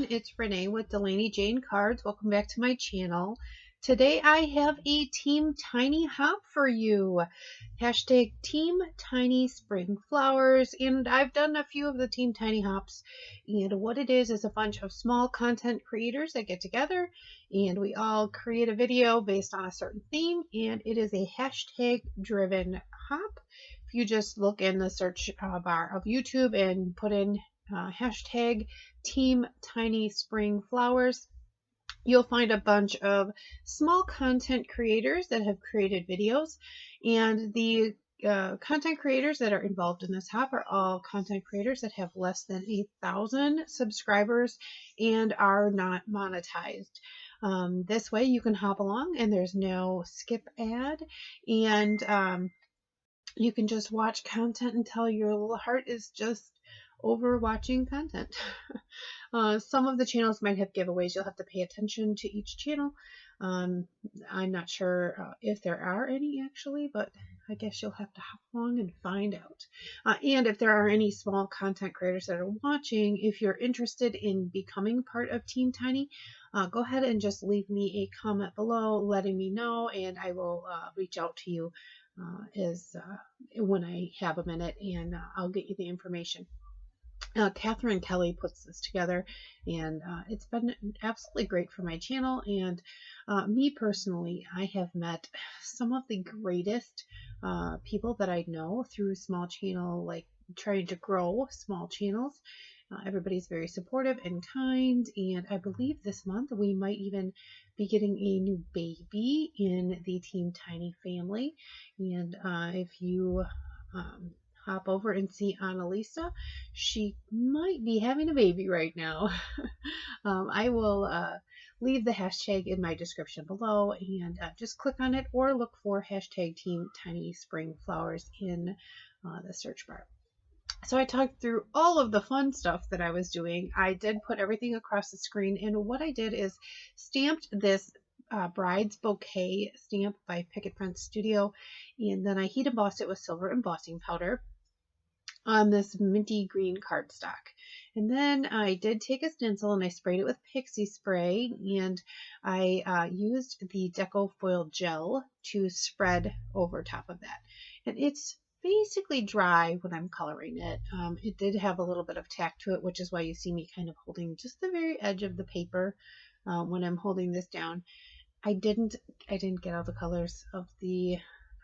it's Renee with Delaney Jane Cards. Welcome back to my channel. Today I have a Team Tiny Hop for you. Hashtag Team Tiny Spring Flowers. And I've done a few of the Team Tiny Hops. And what it is a bunch of small content creators that get together and we all create a video based on a certain theme. And it is a hashtag driven hop. If you just look in the search bar of YouTube and put in hashtag Team Tiny Spring Flowers, you'll find a bunch of small content creators that have created videos, and the content creators that are involved in this hop are all content creators that have less than 1,000 subscribers and are not monetized. This way you can hop along and there's no skip ad, and you can just watch content until your little heart is just over watching content. Some of the channels might have giveaways. You'll have to pay attention to each channel. I'm not sure if there are any actually, but I guess you'll have to hop along and find out. And if there are any small content creators that are watching, if you're interested in becoming part of Team Tiny, go ahead and just leave me a comment below letting me know, and I will reach out to you when I have a minute, and I'll get you the information. Catherine Kelly puts this together, and it's been absolutely great for my channel. And me personally, I have met some of the greatest people that I know through small channel, like trying to grow small channels. Everybody's very supportive and kind, and I believe this month we might even be getting a new baby in the Team Tiny family. And if you hop over and see Annalisa, she might be having a baby right now. I will leave the hashtag in my description below, and just click on it or look for hashtag Team Tiny Spring Flowers in the search bar. So I talked through all of the fun stuff that I was doing. I did put everything across the screen, and what I did is stamped this Bride's Bouquet stamp by Picket Studio, and then I heat embossed it with silver embossing powder on this minty green cardstock. And then I did take a stencil and I sprayed it with pixie spray, and I used the deco foil gel to spread over top of that. And it's basically dry when I'm coloring it. It did have a little bit of tack to it, which is why you see me kind of holding just the very edge of the paper when I'm holding this down. I didn't get all the colors of the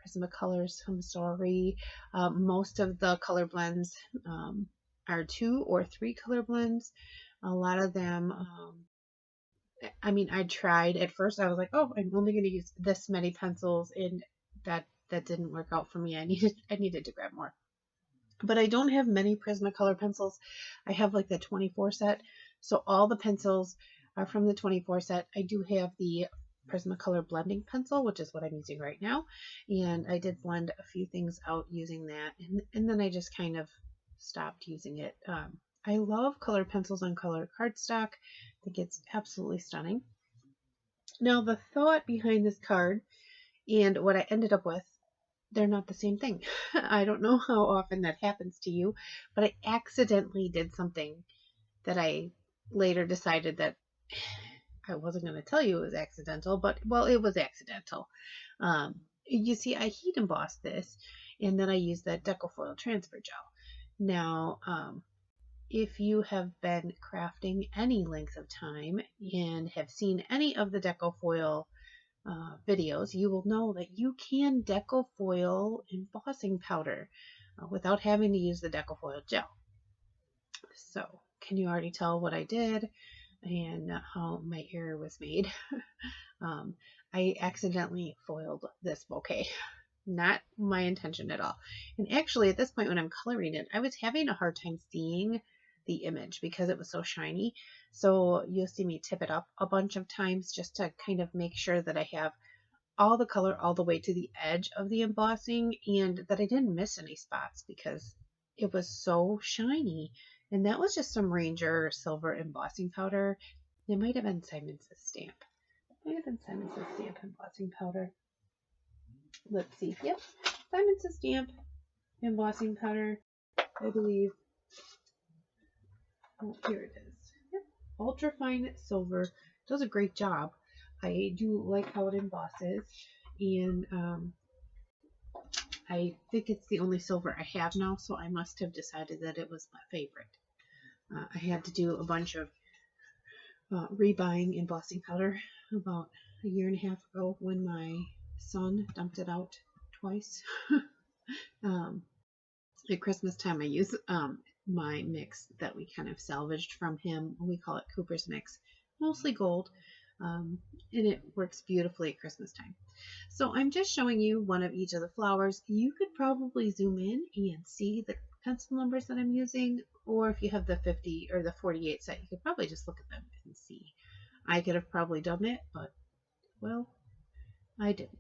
Prismacolors. I'm sorry. Most of the color blends are 2 or 3 color blends. A lot of them, I mean, I tried at first. I was like, oh, I'm only going to use this many pencils, and that didn't work out for me. I needed to grab more. But I don't have many Prismacolor pencils. I have like the 24 set. So all the pencils are from the 24 set. I do have the Prismacolor blending pencil, which is what I'm using right now, and I did blend a few things out using that, and then I just kind of stopped using it. I love colored pencils on colored cardstock. I think it's absolutely stunning. Now the thought behind this card and what I ended up with, they're not the same thing. I don't know how often that happens to you, but I accidentally did something that I later decided that I wasn't going to tell you it was accidental, but, well, it was accidental. You see, I heat embossed this, and then I used that Decofoil transfer gel. Now, if you have been crafting any length of time and have seen any of the Decofoil videos, you will know that you can Decofoil embossing powder without having to use the Decofoil gel. So, can you already tell what I did and how my error was made? I accidentally foiled this bouquet. Not my intention at all. And actually, at this point when I'm coloring it, I was having a hard time seeing the image because it was so shiny. So you'll see me tip it up a bunch of times just to kind of make sure that I have all the color all the way to the edge of the embossing, and that I didn't miss any spots because it was so shiny. And that was just some Ranger silver embossing powder. It might have been Simon's stamp. It might have been Simon's stamp embossing powder. Let's see. Yep, Simon's stamp embossing powder, I believe. Oh, here it is. Yep. ultra fine silver. Does a great job. I do like how it embosses, and I think it's the only silver I have now, so I must have decided that it was my favorite. I had to do a bunch of rebuying embossing powder about a year and a half ago when my son dumped it out twice. At Christmas time, I use my mix that we kind of salvaged from him. We call it Cooper's Mix, mostly gold, and it works beautifully at Christmas time. So I'm just showing you one of each of the flowers. You could probably zoom in and see the pencil numbers that I'm using, or if you have the 50 or the 48 set, you could probably just look at them and see. I could have probably done it, but, well, I didn't.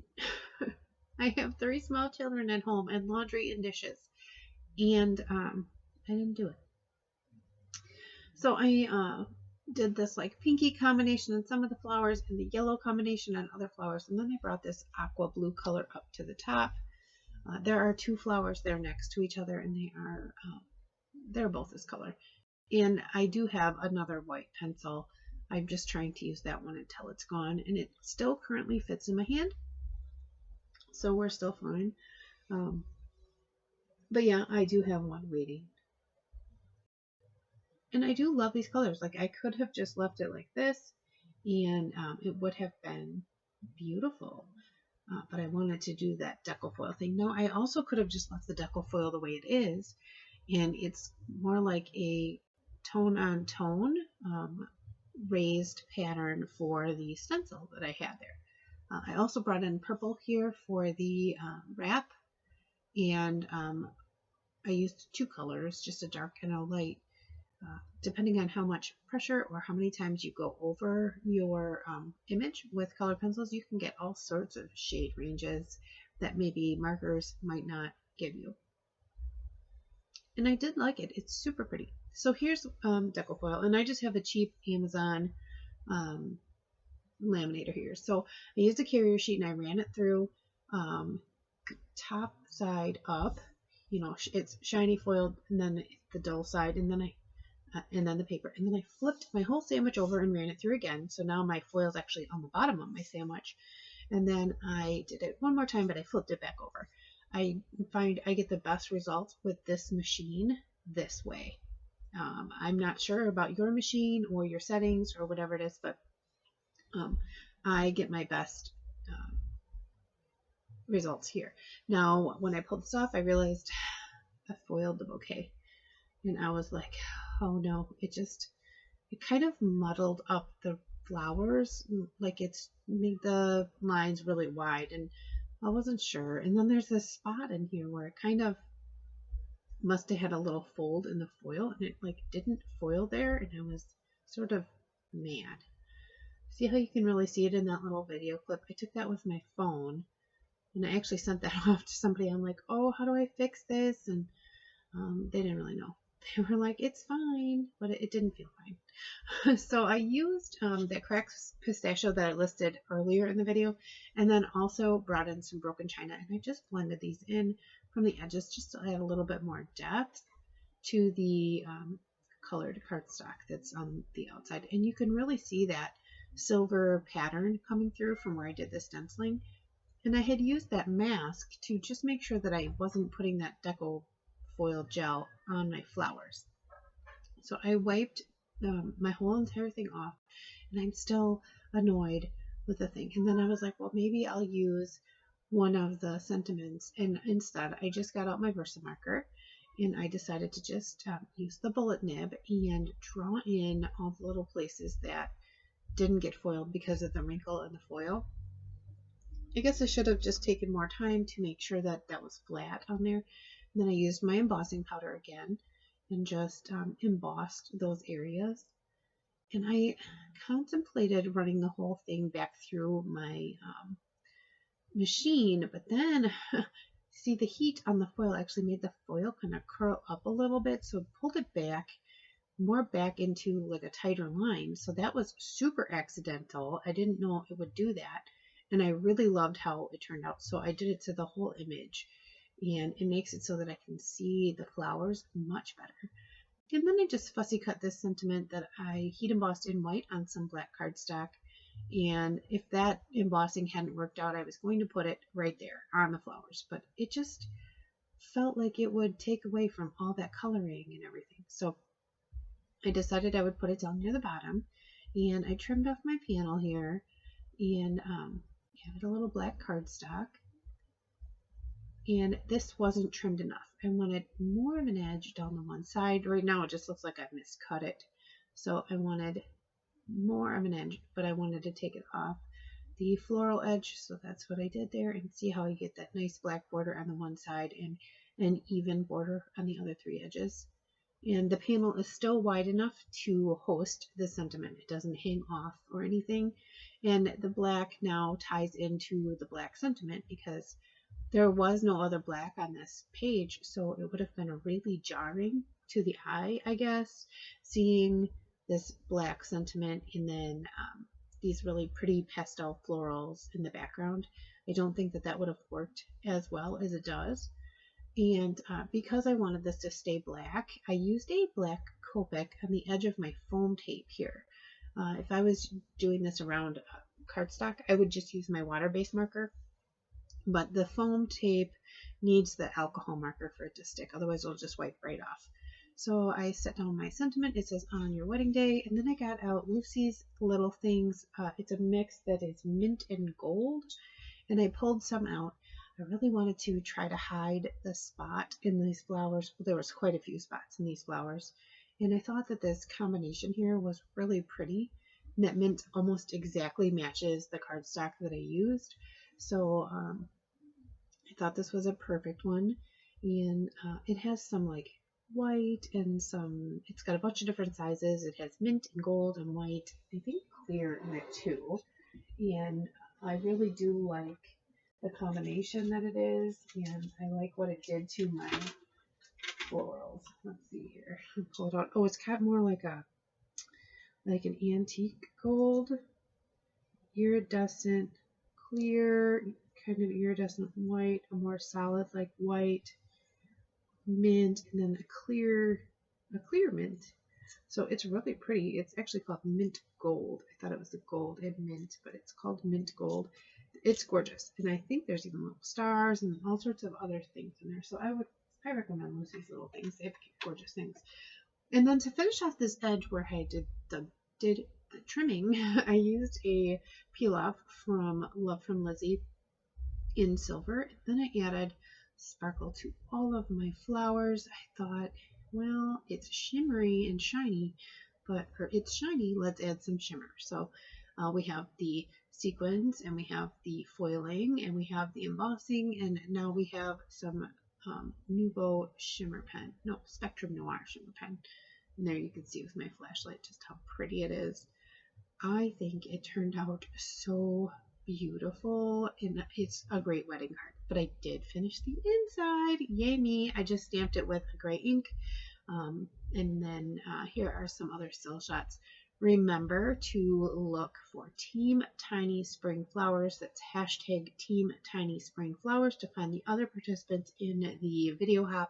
I have 3 small children at home and laundry and dishes, and I didn't do it. So I did this like pinky combination on some of the flowers and the yellow combination on other flowers, and then I brought this aqua blue color up to the top. There are 2 flowers there next to each other, and they're both this color. And I do have another white pencil. I'm just trying to use that one until it's gone, and it still currently fits in my hand, so we're still fine. But yeah, I do have one waiting. And I do love these colors. Like, I could have just left it like this, and it would have been beautiful. But I wanted to do that deco foil thing. Now, I also could have just left the deco foil the way it is, and it's more like a tone-on-tone raised pattern for the stencil that I had there. I also brought in purple here for the wrap, and I used 2 colors, just a dark and a light. Depending on how much pressure or how many times you go over your image with colored pencils, you can get all sorts of shade ranges that maybe markers might not give you. And I did like it. It's super pretty. So here's deco foil, and I just have a cheap Amazon laminator here. So I used a carrier sheet and I ran it through top side up. You know, it's shiny foiled, and then the dull side, and then the paper, and then I flipped my whole sandwich over and ran it through again. So now my foil is actually on the bottom of my sandwich, and then I did it one more time, but I flipped it back over. I find I get the best results with this machine this way. I'm not sure about your machine or your settings or whatever it is, but I get my best results here. Now, when I pulled this off, I realized I foiled the bouquet, and I was like, oh no, it kind of muddled up the flowers, like it's made the lines really wide, and I wasn't sure. And then there's this spot in here where it kind of must have had a little fold in the foil, and it like didn't foil there, and I was sort of mad. See how you can really see it in that little video clip? I took that with my phone, and I actually sent that off to somebody. I'm like, oh, how do I fix this? And they didn't really know. They were like, it's fine, but it didn't feel fine. So I used that cracked pistachio that I listed earlier in the video, and then also brought in some broken china, and I just blended these in from the edges just to add a little bit more depth to the colored cardstock that's on the outside. And you can really see that silver pattern coming through from where I did the stenciling. And I had used that mask to just make sure that I wasn't putting that deco foil gel on my flowers. So I wiped my whole entire thing off, and I'm still annoyed with the thing. And then I was like, well, maybe I'll use one of the sentiments, and instead I just got out my Versamarker, and I decided to just use the bullet nib and draw in all the little places that didn't get foiled because of the wrinkle in the foil. I guess I should have just taken more time to make sure that that was flat on there. And then I used my embossing powder again and just embossed those areas. And I contemplated running the whole thing back through my machine, but then see, the heat on the foil actually made the foil kind of curl up a little bit, so it pulled it back more back into like a tighter line. So that was super accidental. I didn't know it would do that, and I really loved how it turned out. So I did it to the whole image, and it makes it so that I can see the flowers much better. And then I just fussy cut this sentiment that I heat embossed in white on some black cardstock. And if that embossing hadn't worked out, I was going to put it right there on the flowers, but it just felt like it would take away from all that coloring and everything. So I decided I would put it down near the bottom, and I trimmed off my panel here and added a little black cardstock. And this wasn't trimmed enough. I wanted more of an edge down the one side. Right now it just looks like I miscut it. So I wanted more of an edge, but I wanted to take it off the floral edge. So that's what I did there, and see how you get that nice black border on the one side and an even border on the other three edges. And the panel is still wide enough to host the sentiment. It doesn't hang off or anything. And the black now ties into the black sentiment because there was no other black on this page, so it would have been really jarring to the eye, I guess, seeing this black sentiment and then these really pretty pastel florals in the background. I don't think that that would have worked as well as it does. And because I wanted this to stay black, I used a black Copic on the edge of my foam tape here. If I was doing this around cardstock, I would just use my water-based marker. But the foam tape needs the alcohol marker for it to stick, otherwise it'll just wipe right off. So I set down my sentiment. It says on your wedding day, and then I got out Lucy's Little Things. It's a mix that is mint and gold, and I pulled some out. I really wanted to try to hide the spot in these flowers. Well, there was quite a few spots in these flowers, and I thought that this combination here was really pretty. And that mint almost exactly matches the cardstock that I used. So I thought this was a perfect one, and it has some like white and some, it's got a bunch of different sizes. It has mint and gold and white, I think clear in it too, and I really do like the combination that it is, and I like what it did to my florals. Let's see here. Hold on. Oh, it's got more like an antique gold, iridescent clear, kind of iridescent white, a more solid like white, mint, and then a clear mint. So it's really pretty. It's actually called mint gold. I thought it was the gold and mint, but it's called mint gold. It's gorgeous, and I think there's even little stars and all sorts of other things in there. So I recommend Lucy's Little Things. They have gorgeous things. And then to finish off this edge where I did the trimming, I used a peel off from Love from Lizzie in silver. And then I added sparkle to all of my flowers. I thought, well, it's shimmery and shiny, but it's shiny, let's add some shimmer. So we have the sequins, and we have the foiling, and we have the embossing, and now we have some Nouveau shimmer pen, no, Spectrum Noir shimmer pen. And there you can see with my flashlight just how pretty it is. I think it turned out so beautiful, and it's a great wedding card. But I did finish the inside. Yay me. I just stamped it with a gray ink. And then here are some other still shots. Remember to look for Team Tiny Spring Flowers. That's hashtag Team Tiny Spring Flowers to find the other participants in the video hop.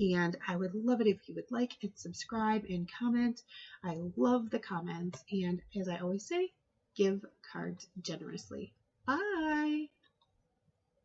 And I would love it if you would like and subscribe and comment. I love the comments. And as I always say, give cards generously. Bye.